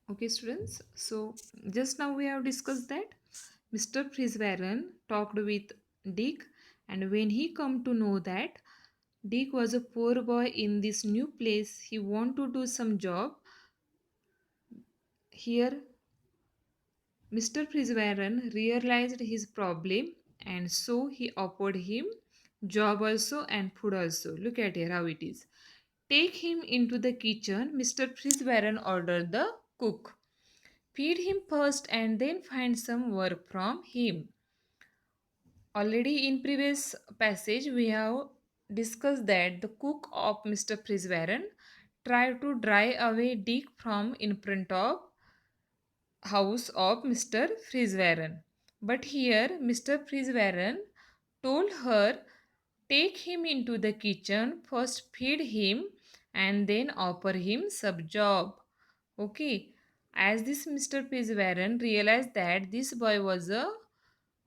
Okay, students. So just now we have discussed that Mr. Frisvaren talked with Dick, and when he come to know that Dick was a poor boy in this new place, he want to do some job. Here, Mr. Frisvaren realized his problem, and so he offered him job also and food also. Look at here how it is. Take him into the kitchen. Mr. Frisvaren ordered the cook. Feed him first and then find some work from him. Already in previous passage we have discussed that the cook of Mr. Frisvaren tried to drive away Dick from in front of house of Mr. Frisvaren. But here Mr. Frisvaren told her, take him into the kitchen, first feed him and then offer him some job. Okay, as this Mr. Frisvaren realized that this boy was a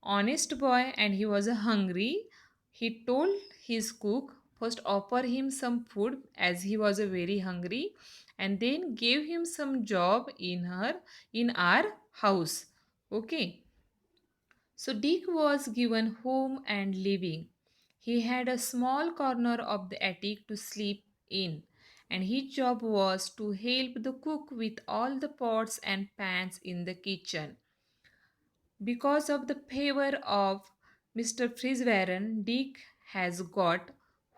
honest boy and he was hungry, he told his cook first offer him some food as he was very hungry, and then gave him some job in our house. Okay, so Dick was given home and living. He had a small corner of the attic to sleep in, and his job was to help the cook with all the pots and pans in the kitchen. Because of the favor of Mr. Frisvaren, Dick has got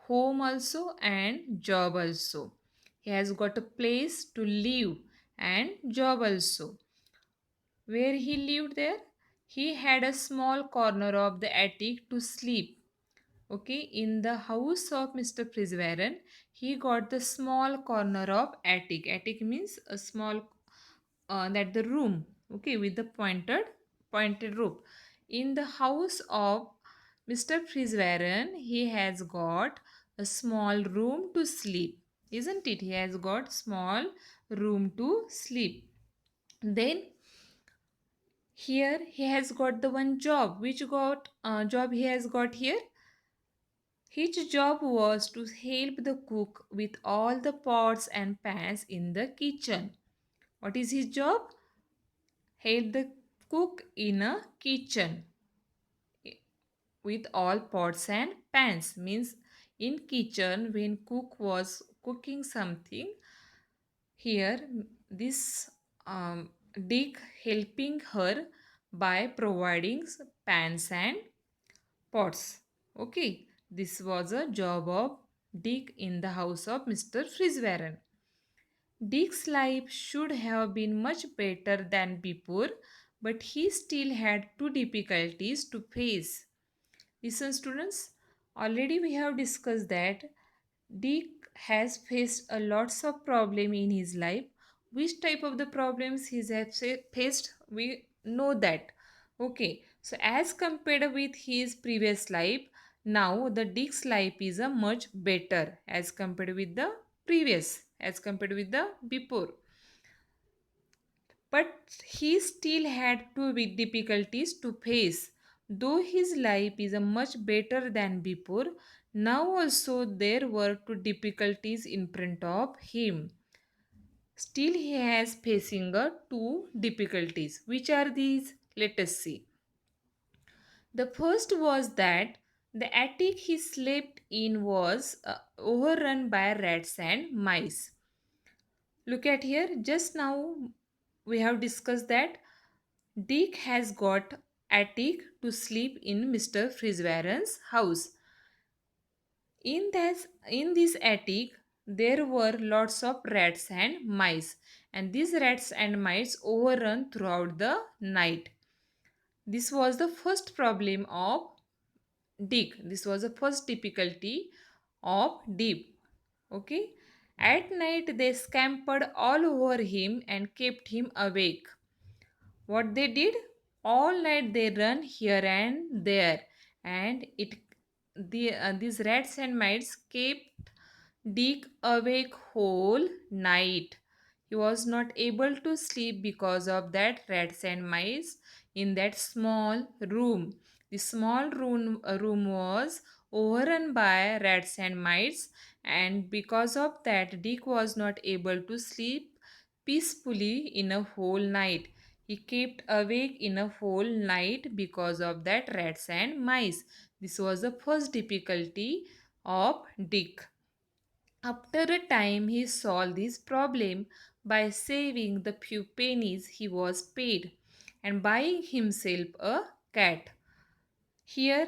home also and job also. He has got a place to live and job also. Where he lived there, he had a small corner of the attic to sleep. Okay, in the house of Mr. Frisvaren, he got the small corner of attic. Attic means a small that the room. Okay, with the pointed roof. In the house of Mr. Frisvaren, he has got a small room to sleep. Isn't it? He has got small room to sleep. Then here he has got the one job. Which got job he has got here? His job was to help the cook with all the pots and pans in the kitchen. What is his job? Help the cook in a kitchen with all pots and pans. Means in kitchen when cook was cooking something, here this Dick helping her by providing pans and pots. Okay, this was a job of Dick in the house of Mr. Frisvaren. Dick's life should have been much better than before, but he still had two difficulties to face. Listen, students, already we have discussed that Dick has faced a lots of problem in his life. Which type of the problems he has faced? We know that. Okay, so as compared with his previous life, now the Dick's life is a much better as compared with the previous, as compared with the before. But he still had two big difficulties to face. Though his life is a much better than before, now also there were two difficulties in front of him. Still he has facing two difficulties. Which are these? Let us see. The first was that the attic he slept in was overrun by rats and mice. Look at here, just now we have discussed that Dick has got attic to sleep in Mr. Frisvaren's house. In this attic, there were lots of rats and mice, and these rats and mice overrun throughout the night. This was the first problem of Dick. This was the first difficulty of Dick. Okay. At night, they scampered all over him and kept him awake. What they did? All night they run here and there, and these rats and mice kept Dick awake whole night. He was not able to sleep because of that rats and mice in that small room. The small room was overrun by rats and mice, and because of that Dick was not able to sleep peacefully in a whole night. He kept awake in a whole night because of that rats and mice. This was the first difficulty of Dick. After a time, he solved this problem by saving the few pennies he was paid and buying himself a cat. Here,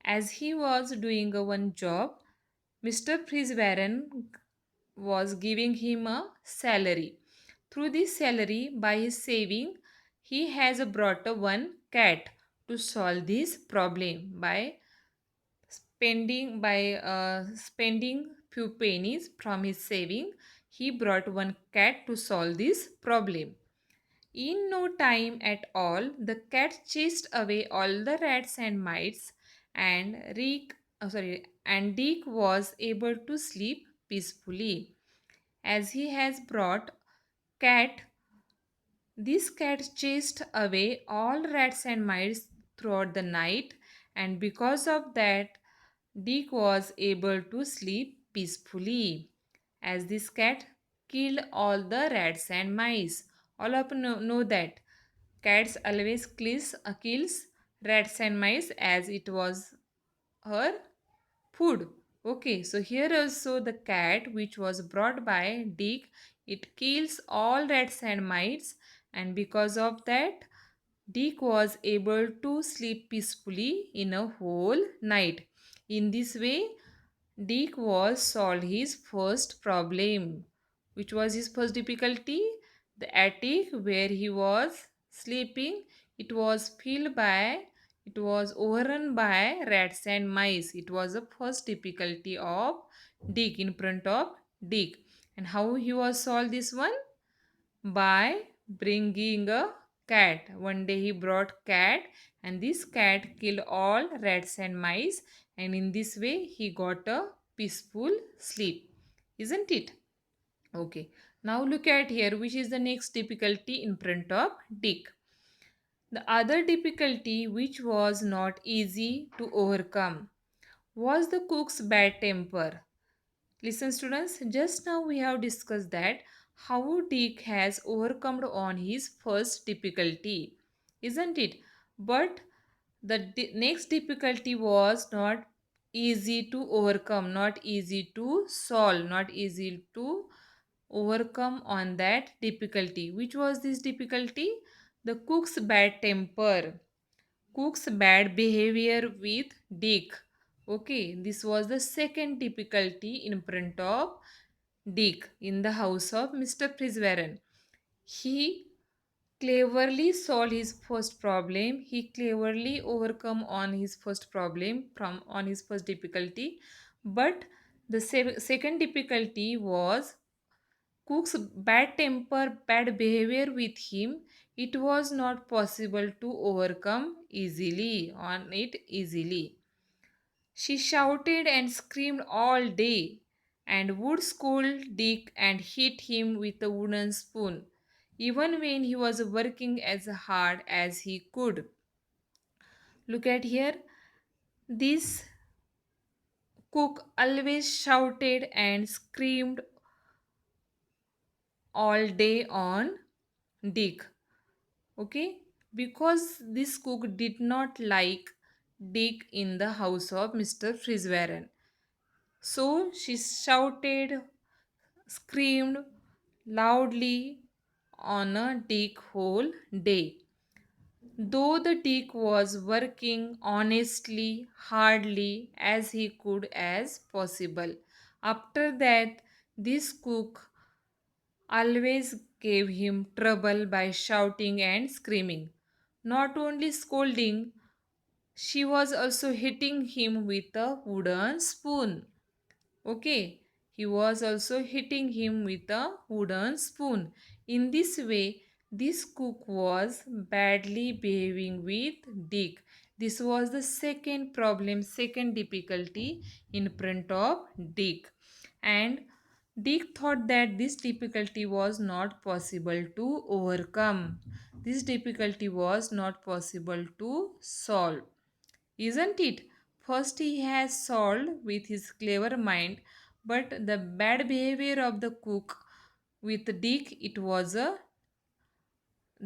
as he was doing a one job, Mr. Frisbaron was giving him a salary. Through this salary, by his saving, he has brought a one cat to solve this problem by spending few pennies from his saving. He brought one cat to solve this problem. In no time at all, the cat chased away all the rats and mice, and and Dick was able to sleep peacefully. As he has brought cat, this cat chased away all rats and mice throughout the night, and because of that, Dick was able to sleep peacefully. As this cat killed all the rats and mice. All of you know that cats always kills rats and mice as it was her food. Okay, so here also the cat which was brought by Dick, it kills all rats and mice, and because of that Dick was able to sleep peacefully in a whole night. In this way, Dick was solved his first problem. Which was his first difficulty? The attic where he was sleeping, it was filled by, it was overrun by rats and mice. It was the first difficulty of Dick in front of Dick. And how he was solved this one? By bringing a cat. One day he brought cat, and this cat killed all rats and mice, and in this way he got a peaceful sleep. Isn't it? Okay. Now look at here, which is the next difficulty in front of Dick. The other difficulty which was not easy to overcome was the cook's bad temper. Listen students, just now we have discussed that how Dick has overcome on his first difficulty, isn't it? But the next difficulty was not easy to overcome, not easy to solve, not easy to overcome on that difficulty. Which was this difficulty? The cook's bad temper, cook's bad behavior with Dick. Okay, this was the second difficulty in front of Dick in the house of Mr. Frisbaron. He cleverly solved his first problem. He cleverly overcome on his first problem from on his first difficulty. But the second difficulty was cook's bad temper, bad behavior with him. It was not possible to overcome easily on it easily. She shouted and screamed all day and would scold Dick and hit him with a wooden spoon, even when he was working as hard as he could. Look at here. This cook always shouted and screamed all day on Dick. Okay? Because this cook did not like Dick in the house of Mr. Frisbaron. So she shouted, screamed loudly on a Dick whole day. Though the Dick was working honestly, hardly as he could as possible. After that, this cook always gave him trouble by shouting and screaming. Not only scolding, she was also hitting him with a wooden spoon. Okay, he was also hitting him with a wooden spoon. In this way, this cook was badly behaving with Dick. This was the second problem, second difficulty in front of Dick. And Dick thought that this difficulty was not possible to overcome. This difficulty was not possible to solve. Isn't it? First, he has solved with his clever mind, but the bad behavior of the cook With Dick, it was a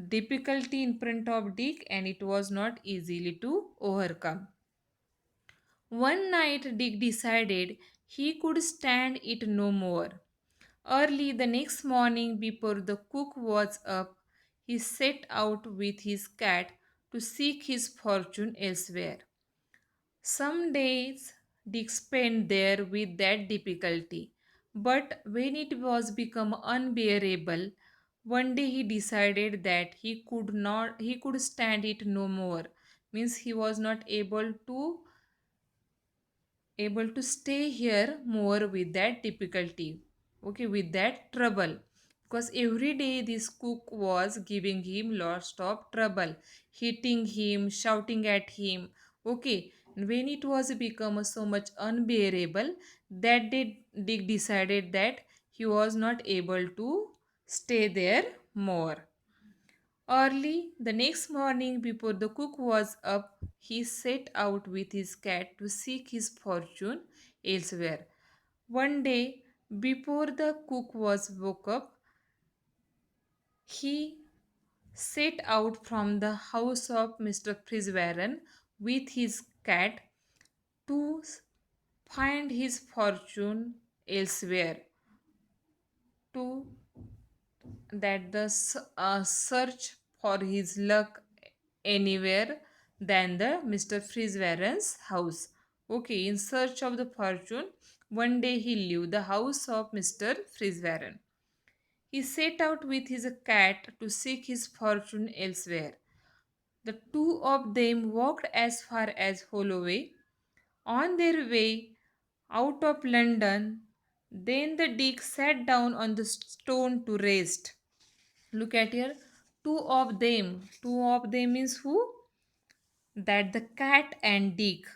difficulty in front of Dick and it was not easily to overcome. One night, Dick decided he could stand it no more. Early the next morning, before the cook was up, he set out with his cat to seek his fortune elsewhere. Some days Dick spent there with that difficulty, but when it was become unbearable, one day he decided that he could stand it no more. Means he was not able to stay here more with that difficulty, okay, with that trouble, because every day this cook was giving him lots of trouble, hitting him, shouting at him, okay. And when it was become so much unbearable, that day Dick decided that he was not able to stay there more. Early the next morning, before the cook was up, he set out with his cat to seek his fortune elsewhere. One day, before the cook was woke up, he set out from the house of Mr. Friswarren with his cat to find his fortune elsewhere, to that the search for his luck anywhere than the Mr. Friswarren's house. Okay, in search of the fortune, one day he left the house of Mr. Friswarren. He set out with his cat to seek his fortune elsewhere. The two of them walked as far as Holloway. On their way out of London, then the Dick sat down on the stone to rest. Look at here. Two of them. Two of them means who? That the cat and Dick.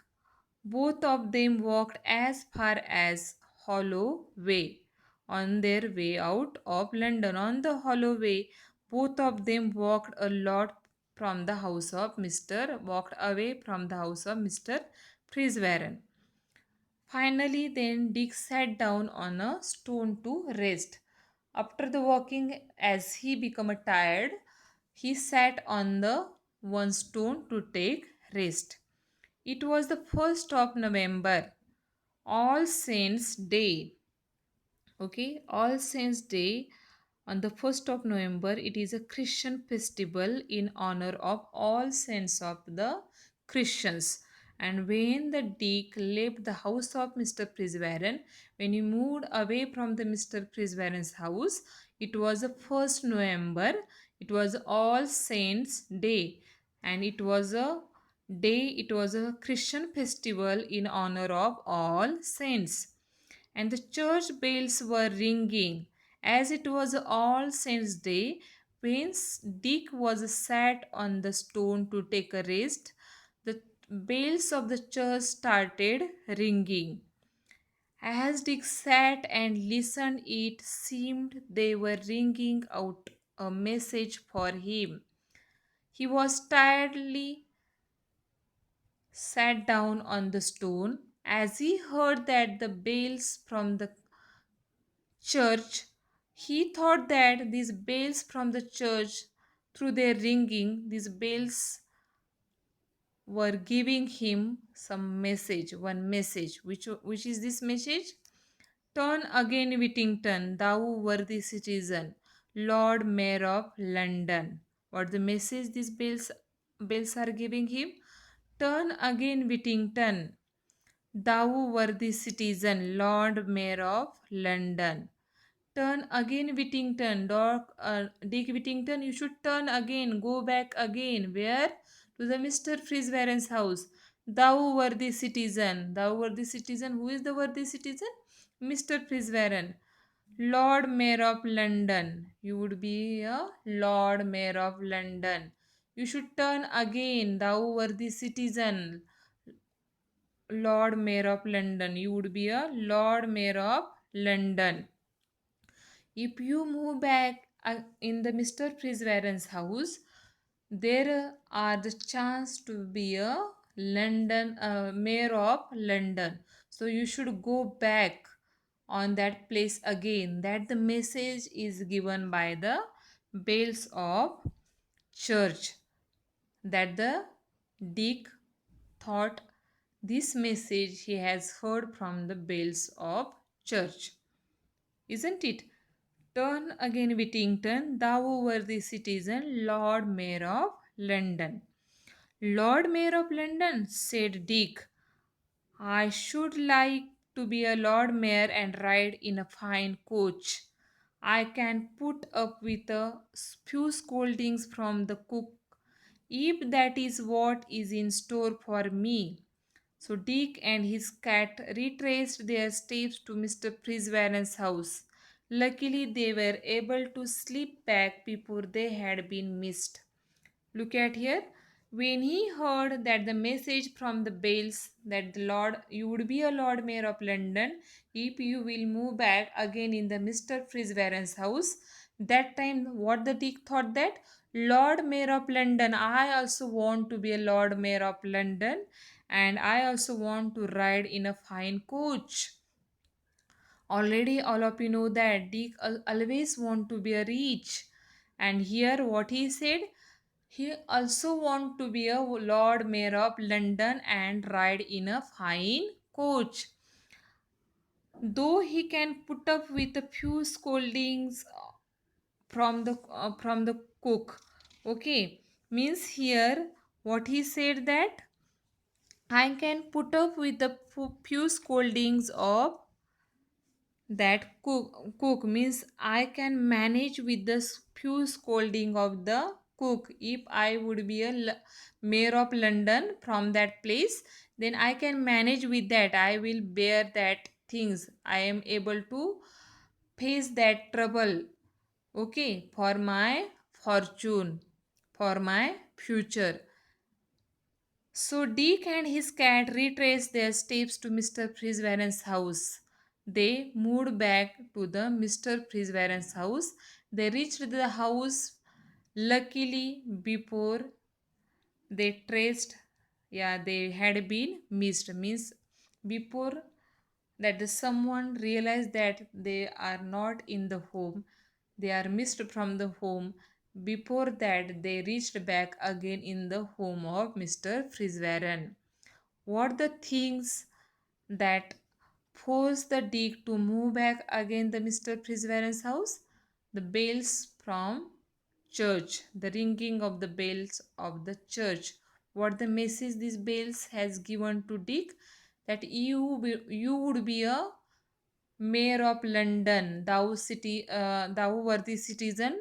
Both of them walked as far as Holloway. On their way out of London, on the Holloway, both of them walked a lot from the house of walked away from the house of Mr. Friswarren. Finally, then Dick sat down on a stone to rest. After the walking, as he became tired, he sat on the one stone to take rest. It was the 1st of November, All Saints' Day. Okay, All Saints' Day on the 1st of November, it is a Christian festival in honor of all saints of the Christians. And when the Dick left the house of Mr. Friswarren, when he moved away from the Mr. Friswarren's house, it was the 1st November, it was All Saints' Day, and it was a Christian festival in honor of all saints, and the church bells were ringing. As it was All Saints' Day, when Dick was sat on the stone to take a rest, the bells of the church started ringing. As Dick sat and listened, it seemed they were ringing out a message for him. He was tiredly sat down on the stone as he heard that the bells from the church. He thought that these bells from the church, through their ringing, these bells were giving him some message, one message. Which is this message? Turn again, Whittington, thou worthy citizen, Lord Mayor of London. What the message these bells are giving him? Turn again, Whittington, thou worthy citizen, Lord Mayor of London. Turn again, Whittington. Dick Whittington, you should turn again. Go back again. Where? To the Mr. Friswarren's house. Thou worthy citizen. Thou worthy citizen. Who is the worthy citizen? Mr. Friswarren. Lord Mayor of London. You would be a Lord Mayor of London. You should turn again. Thou worthy citizen. Lord Mayor of London. You would be a Lord Mayor of London. If you move back in the Mr. Friswarren's house, there are the chance to be a London mayor of London. So you should go back. on that place again. That the message is given by the bells of church. That the Dick thought this message he has heard from the bells of church. Isn't it? Turn again, Whittington, thou worthy citizen, Lord Mayor of London. Lord Mayor of London, said Dick, I should like to be a Lord Mayor and ride in a fine coach. I can put up with a few scoldings from the cook if that is what is in store for me. So Dick and his cat retraced their steps to Mr. Prisvaren's house. Luckily, they were able to slip back before they had been missed. Look at here. When he heard that the message from the bells that the Lord, you would be a Lord Mayor of London if you will move back again in the Mr. Frisvaren's house. That time, what the Dick thought that Lord Mayor of London, I also want to be a Lord Mayor of London, and I also want to ride in a fine coach. Already, all of you know that Dick always want to be a rich, and here what he said, he also want to be a Lord Mayor of London and ride in a fine coach. Though he can put up with a few scoldings from the cook. Okay, means here what he said that I can put up with the few scoldings of that cook means I can manage with the few scolding of the cook. If I would be a mayor of London from that place, then I can manage with that. I will bear that things. I am able to face that trouble, okay, for my fortune, for my future. So Dick and his cat retraced their steps to Mr. Frisvaren's house. They moved back to the Mr. Frisvaren's house. They reached the house luckily before they traced, yeah, they had been missed. Means before that the someone realized that they are not in the home, they are missed from the home. Before that, they reached back again in the home of Mr. Frisvaren. What the things that forced the Dick to move back again the Mr. Frisvaren's house? The bells from church, the ringing of the bells of the church. What the message these bells has given to Dick? That you would be a mayor of London, thou worthy citizen,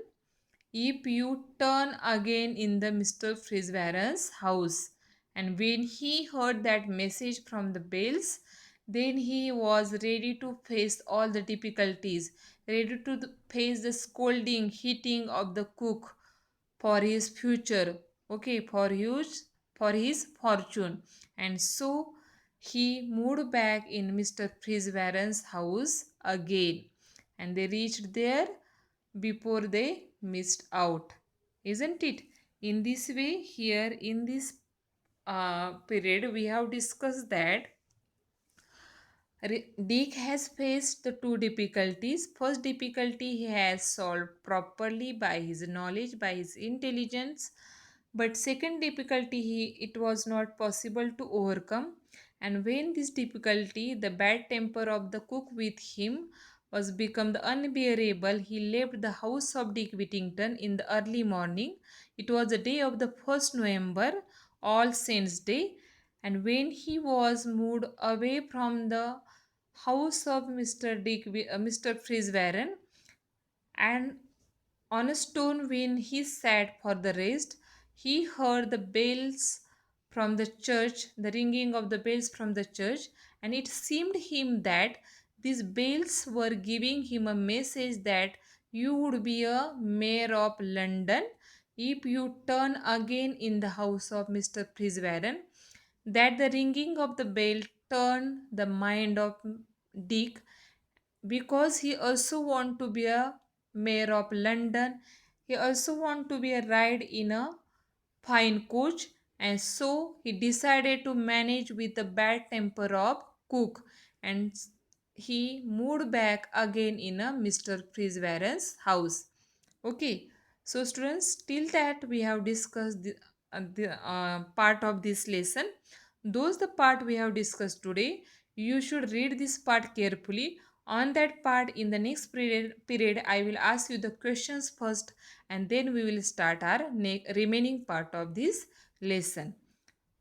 if you turn again in the Mr. Frisvaren's house. And when he heard that message from the bells, then he was ready to face all the difficulties, ready to face the scolding, hitting of the cook for his future, okay, for his fortune. And so he moved back in Mr. Frisvaren's house again, and they reached there before they missed out, isn't it? In this way, here in this period, we have discussed that Dick has faced the two difficulties. First difficulty he has solved properly by his knowledge, by his intelligence. But second difficulty it was not possible to overcome. And when this difficulty, the bad temper of the cook with him was become the unbearable, he left the house of Dick Whittington in the early morning. It was the day of the 1st November, All Saints' Day, and when he was moved away from the house of Mr. Frisvaren, and on a stone when he sat for the rest, he heard the bells from the church, the ringing of the bells from the church, and it seemed him that these bells were giving him a message that you would be a mayor of London if you turn again in the house of Mr. Frisvaren. That the ringing of the bell turned the mind of Dick, because he also want to be a mayor of London. He also want to be a ride in a fine coach, and so he decided to manage with the bad temper of cook. And he moved back again in a Mr. Friswaren's house. Okay, so students, till that we have discussed the part of this lesson. Those the part we have discussed today. You should read this part carefully. On that part, in the next period I will ask you the questions first, and then we will start our remaining part of this lesson.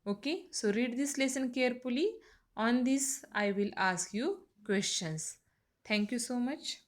Okay, so read this lesson carefully. On this, I will ask you questions. Thank you so much.